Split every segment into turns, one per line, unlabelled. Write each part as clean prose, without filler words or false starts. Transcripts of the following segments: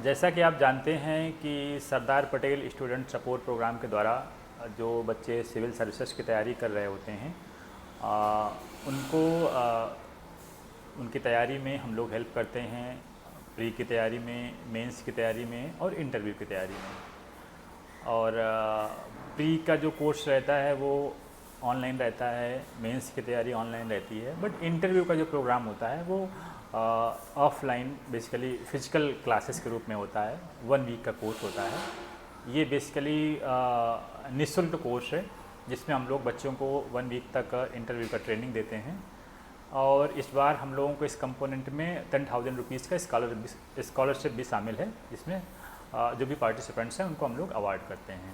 जैसा कि आप जानते हैं कि Sardar Patel student support programme के द्वारा जो बच्चे सिविल सर्विसेज की तैयारी कर रहे होते हैं उनको उनकी तैयारी में हम लोग हेल्प करते हैं, प्री की तैयारी में, मेंस की तैयारी में और इंटरव्यू की तैयारी में। और प्री का जो कोर्स रहता है वो ऑनलाइन रहता है, मेंस की तैयारी ऑनलाइन रहती है, बट इंटरव्यू का जो प्रोग्राम होता है वो ऑफलाइन बेसिकली फ़िज़िकल क्लासेस के रूप में होता है। 1 वीक का कोर्स होता है। ये बेसिकली निःशुल्क कोर्स है जिसमें हम लोग बच्चों को 1 वीक तक इंटरव्यू का ट्रेनिंग देते हैं। और इस बार हम लोगों को इस कंपोनेंट में 10,000 रुपीज़ का स्कॉलरशिप भी शामिल है, जिसमें जो भी पार्टिसिपेंट्स हैं उनको हम लोग अवार्ड करते हैं।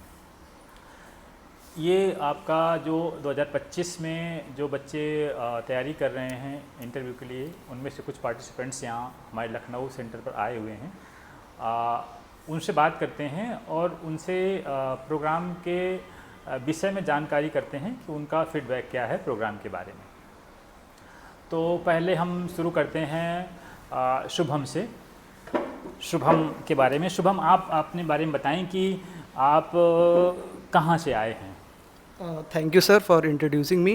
ये आपका जो 2025 में जो बच्चे तैयारी कर रहे हैं इंटरव्यू के लिए, उनमें से कुछ पार्टिसिपेंट्स यहाँ हमारे लखनऊ सेंटर पर आए हुए हैं। उनसे बात करते हैं और उनसे प्रोग्राम के विषय में जानकारी करते हैं कि उनका फीडबैक क्या है प्रोग्राम के बारे में। तो पहले हम शुरू करते हैं शुभम से। शुभम के बारे में, शुभम आप अपने बारे में बताएं कि आप कहाँ से आए हैं।
Thank you sir for introducing me.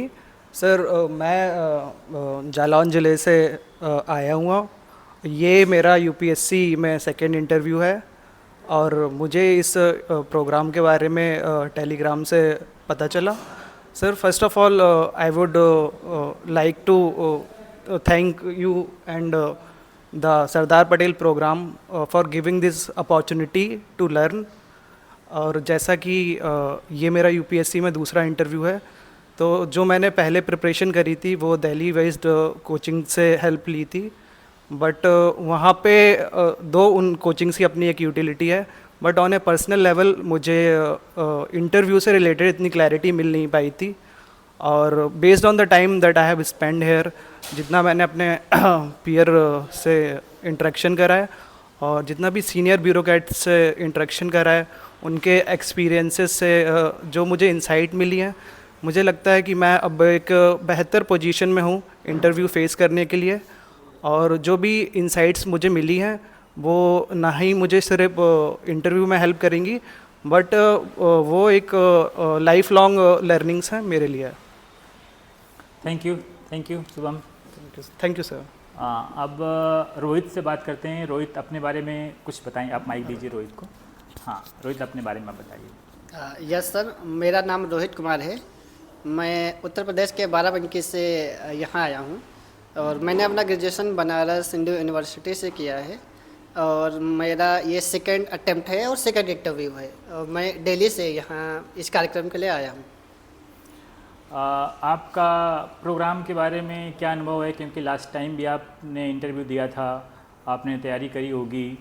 Sir मैं जालौन ज़िले से आया हुआ। ये मेरा यूपीएससी में सेकेंड इंटरव्यू है और मुझे इस प्रोग्राम के बारे में टेलीग्राम से पता चला। Sir first of all I would like to thank you and the Sardar Patel program for giving this opportunity to learn. और जैसा कि ये मेरा यूपीएससी में दूसरा इंटरव्यू है, तो जो मैंने पहले प्रिपरेशन करी थी वो दिल्ली बेस्ड कोचिंग से हेल्प ली थी, बट वहाँ पे दो उन कोचिंग्स की अपनी एक यूटिलिटी है, but on a personal level मुझे इंटरव्यू से रिलेटेड इतनी क्लैरिटी मिल नहीं पाई थी। और based on the time that I have spend here, जितना मैंने अपने पीयर से इंटरेक्शन करा है और जितना भी सीनियर ब्यूरोक्रेट से इंटरेक्शन करा है, उनके एक्सपीरियंसेस से जो मुझे इंसाइट मिली है, मुझे लगता है कि मैं अब एक बेहतर पोजीशन में हूँ इंटरव्यू फेस करने के लिए। और जो भी इंसाइट्स मुझे मिली हैं वो ना ही मुझे सिर्फ इंटरव्यू में हेल्प करेंगी, बट वो एक लाइफ लॉन्ग लर्निंग्स हैं मेरे लिए।
Thank you Shubham.
Thank you sir.
अब रोहित से बात करते हैं। रोहित अपने बारे में कुछ बताएं। आप माइक दीजिए रोहित को। हाँ रोहित, अपने बारे में बताइए।
यस सर, मेरा नाम रोहित कुमार है। मैं उत्तर प्रदेश के बाराबंकी से यहाँ आया हूँ और मैंने अपना ग्रेजुएशन बनारस हिंदू यूनिवर्सिटी से किया है और मेरा ये सेकंड अटेम्प्ट है और सेकंड इंटरव्यू है और मैं दिल्ली से यहाँ इस कार्यक्रम के लिए आया हूँ।
आपका प्रोग्राम के बारे में क्या अनुभव है, क्योंकि लास्ट टाइम भी आपने इंटरव्यू दिया था, आपने तैयारी करी होगी।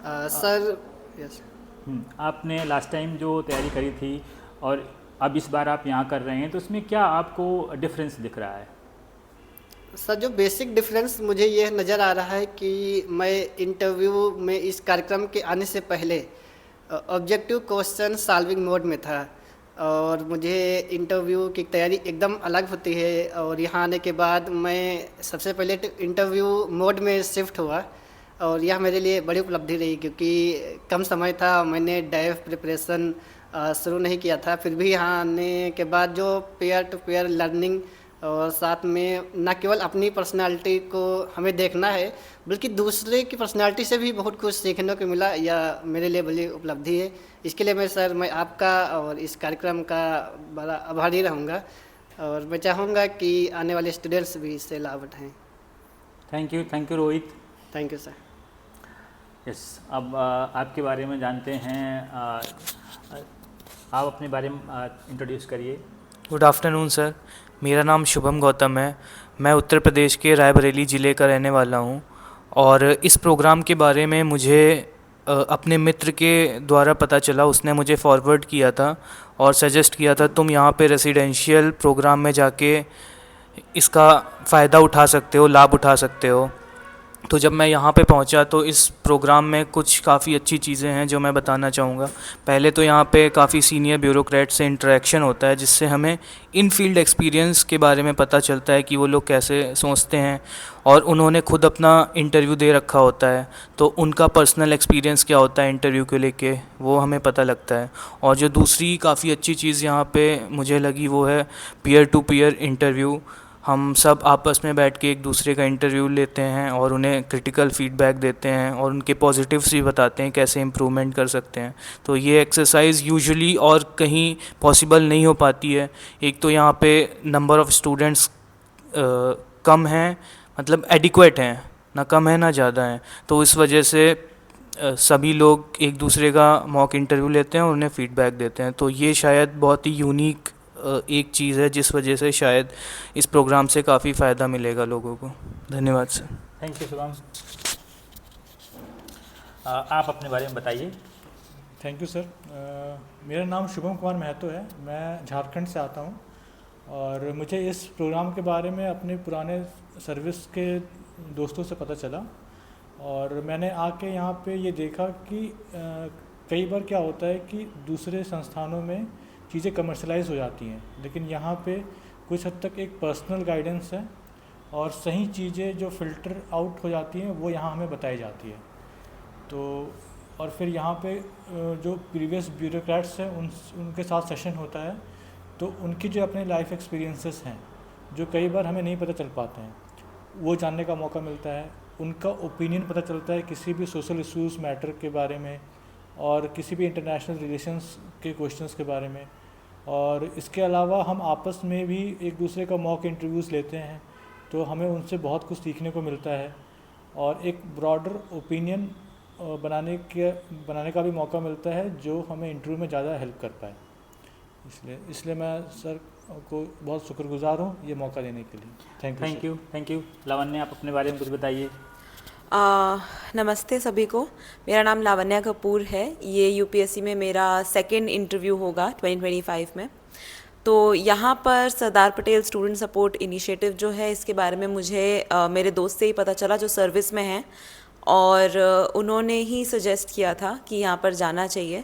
सर यस,
आपने लास्ट टाइम जो तैयारी करी थी और अब इस बार आप यहाँ कर रहे हैं, तो उसमें क्या आपको डिफरेंस दिख रहा है?
सर जो बेसिक डिफरेंस मुझे ये नज़र आ रहा है कि मैं इंटरव्यू में इस कार्यक्रम के आने से पहले ऑब्जेक्टिव क्वेश्चन सॉल्विंग मोड में था और मुझे इंटरव्यू की तैयारी एकदम अलग होती है। और यहाँ आने के बाद मैं सबसे पहले इंटरव्यू मोड में शिफ्ट हुआ और यह मेरे लिए बड़ी उपलब्धि रही, क्योंकि कम समय था, मैंने डाइव प्रिपरेशन शुरू नहीं किया था। फिर भी यहाँ आने के बाद जो पेयर टू पेयर लर्निंग और साथ में न केवल अपनी पर्सनालिटी को हमें देखना है, बल्कि दूसरे की पर्सनालिटी से भी बहुत कुछ सीखने को मिला। यह मेरे लिए बड़ी उपलब्धि है। इसके लिए मैं आपका और इस कार्यक्रम का बड़ा आभारी रहूँगा और मैं चाहूँगा कि आने वाले स्टूडेंट्स भी इससे लाभ उठाएँ।
Thank you Rohit.
Thank you sir.
Yes, अब आपके बारे में जानते हैं। आप अपने बारे में इंट्रोड्यूस करिए।
गुड आफ्टरनून सर, मेरा नाम शुभम गौतम है। मैं उत्तर प्रदेश के रायबरेली ज़िले का रहने वाला हूँ और इस प्रोग्राम के बारे में मुझे अपने मित्र के द्वारा पता चला। उसने मुझे फॉरवर्ड किया था और सजेस्ट किया था तुम यहाँ पे रेसिडेंशियल प्रोग्राम में जाके इसका फ़ायदा उठा सकते हो, लाभ उठा सकते हो। तो जब मैं यहाँ पे पहुँचा तो इस प्रोग्राम में कुछ काफ़ी अच्छी चीज़ें हैं जो मैं बताना चाहूँगा। पहले तो यहाँ पे काफ़ी सीनियर ब्यूरोक्रेट से इंटरेक्शन होता है, जिससे हमें इन फील्ड एक्सपीरियंस के बारे में पता चलता है कि वो लोग कैसे सोचते हैं, और उन्होंने खुद अपना इंटरव्यू दे रखा होता है, तो उनका पर्सनल एक्सपीरियंस क्या होता है इंटरव्यू को लेके, वो हमें पता लगता है। और जो दूसरी काफ़ी अच्छी चीज़ यहाँ पे मुझे लगी वो है पीयर टू पीयर इंटरव्यू। हम सब आपस में बैठ के एक दूसरे का इंटरव्यू लेते हैं और उन्हें क्रिटिकल फीडबैक देते हैं और उनके पॉजिटिव्स भी बताते हैं कैसे इम्प्रूवमेंट कर सकते हैं। तो ये एक्सरसाइज यूजुअली और कहीं पॉसिबल नहीं हो पाती है। एक तो यहाँ पे नंबर ऑफ़ स्टूडेंट्स कम हैं, मतलब एडिक्वेट हैं, ना कम है ना ज़्यादा हैं, तो इस वजह से सभी लोग एक दूसरे का मॉक इंटरव्यू लेते हैं और उन्हें फीडबैक देते हैं। तो ये शायद बहुत ही यूनिक एक चीज़ है जिस वजह से शायद इस प्रोग्राम से काफ़ी फ़ायदा मिलेगा लोगों को। धन्यवाद सर।
Thank you Shubham. आप अपने बारे में बताइए।
Thank you sir. मेरा नाम शुभम कुमार महतो है, मैं झारखंड से आता हूँ और मुझे इस प्रोग्राम के बारे में अपने पुराने सर्विस के दोस्तों से पता चला और मैंने आके यहाँ पे ये देखा कि कई बार क्या होता है कि दूसरे संस्थानों में चीज़ें कमर्शलाइज हो जाती हैं, लेकिन यहाँ पे कुछ हद तक एक पर्सनल गाइडेंस है और सही चीज़ें जो फ़िल्टर आउट हो जाती हैं वो यहाँ हमें बताई जाती है। तो और फिर यहाँ पे जो प्रीवियस ब्यूरोक्रेट्स हैं उनके साथ सेशन होता है, तो उनकी जो अपने लाइफ एक्सपीरियंसेस हैं जो कई बार हमें नहीं पता चल पाते हैं, वो जानने का मौका मिलता है। उनका ओपिनियन पता चलता है किसी भी सोशल इश्यूज़ मैटर के बारे में और किसी भी इंटरनेशनल रिलेशंस के क्वेश्चंस के बारे में। और इसके अलावा हम आपस में भी एक दूसरे का मॉक इंटरव्यूज़ लेते हैं, तो हमें उनसे बहुत कुछ सीखने को मिलता है और एक ब्रॉडर ओपिनियन बनाने का भी मौका मिलता है जो हमें इंटरव्यू में ज़्यादा हेल्प कर पाए। इसलिए मैं सर को बहुत शुक्रगुजार हूँ ये मौका देने के लिए।
Thank you. लावण्य, आप अपने बारे में कुछ बताइए।
नमस्ते सभी को। मेरा नाम लावण्या कपूर है। ये यूपीएससी में मेरा सेकंड इंटरव्यू होगा 2025 में। तो यहाँ पर Sardar Patel student support initiative जो है, इसके बारे में मुझे मेरे दोस्त से ही पता चला जो सर्विस में हैं, और उन्होंने ही सजेस्ट किया था कि यहाँ पर जाना चाहिए।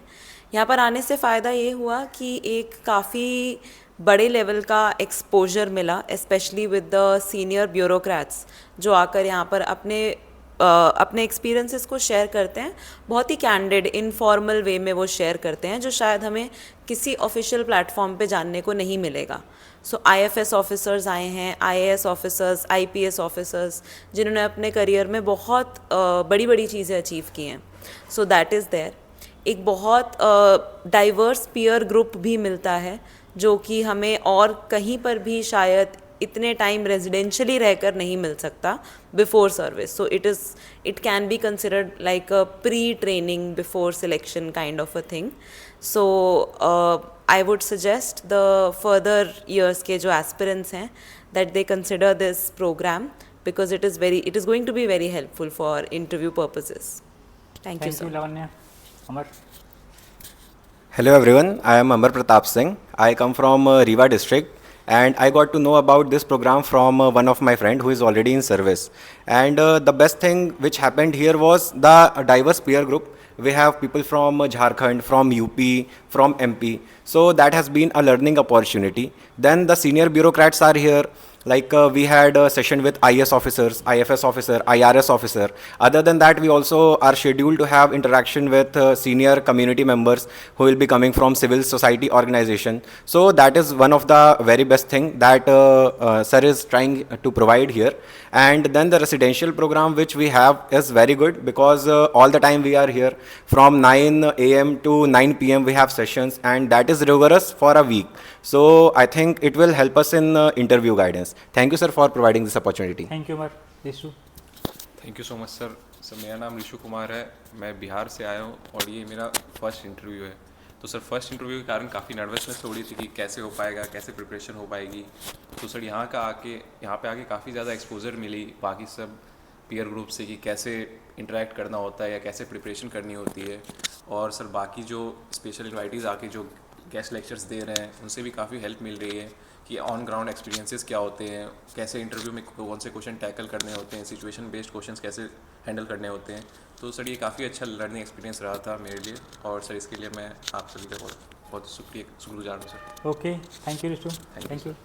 यहाँ पर आने से फ़ायदा ये हुआ कि एक काफ़ी बड़े लेवल का एक्सपोजर मिला, specially with the senior bureaucrats जो आकर यहाँ पर अपने एक्सपीरियंसेस को शेयर करते हैं। बहुत ही कैंडिड इनफॉर्मल वे में वो शेयर करते हैं, जो शायद हमें किसी ऑफिशियल प्लेटफॉर्म पे जानने को नहीं मिलेगा। सो आईएफएस ऑफिसर्स आए हैं, आईएएस ऑफिसर्स, आईपीएस ऑफिसर्स, जिन्होंने अपने करियर में बहुत बड़ी बड़ी चीज़ें अचीव की हैं। So that is there. एक बहुत डाइवर्स पीयर ग्रुप भी मिलता है जो कि हमें और कहीं पर भी शायद इतने टाइम रेजिडेंशियली रहकर नहीं मिल सकता before service. So it can be considered like a pre training before selection kind of a thing. So I would suggest the further years के जो एस्पिरेंट्स हैं that they consider this program because it is going to be very helpful for interview purposes. Thank you sir.
Lavanya. Amar.
Hello everyone, I am Amar Pratap Singh. I come from Rewa district and I got to know about this program from one of my friend who is already in service. And the best thing which happened here was the diverse peer group. We have people from Jharkhand, from UP, from MP. So that has been a learning opportunity. Then the senior bureaucrats are here. Like we had a session with IS officers, IFS officer, IRS officer. Other than that, we also are scheduled to have interaction with senior community members who will be coming from civil society organization. So that is one of the very best thing that sir is trying to provide here. And then the residential program which we have is very good because all the time we are here from 9 AM to 9 PM we have sessions, and that is rigorous for a week. So I think it will help us in interview guidance. Thank you sir for providing this opportunity.
Thank you Amar. Rishu.
Thank you so much sir. मेरा नाम ऋषु कुमार है, मैं बिहार से आया हूँ और ये मेरा फर्स्ट इंटरव्यू है। तो सर फर्स्ट इंटरव्यू के कारण काफ़ी नर्वसनेस हो रही थी कि कैसे हो पाएगा, कैसे प्रिपरेशन हो पाएगी। तो सर यहाँ पे आके काफ़ी ज़्यादा एक्सपोजर मिली बाकी सब पीयर ग्रुप से कि कैसे इंटरेक्ट करना होता है या कैसे प्रिपरेशन करनी होती है। और सर बाकी जो स्पेशल इन्वाइटीज़ आके जो गेस्ट लेक्चर्स दे रहे हैं उनसे भी काफ़ी हेल्प मिल रही है कि ऑन ग्राउंड एक्सपीरियंसेस क्या होते हैं, कैसे इंटरव्यू में कौन से क्वेश्चन टैकल करने होते हैं, सिचुएशन बेस्ड क्वेश्चंस कैसे हैंडल करने होते हैं। तो सर ये काफ़ी अच्छा लर्निंग एक्सपीरियंस रहा था मेरे लिए, और सर इसके लिए मैं आप सभी का बहुत बहुत शुक्रिया शुक्रगुजार हूँ sir.
Okay, thank you Rishu,
Thank you,
thank
sir.
You.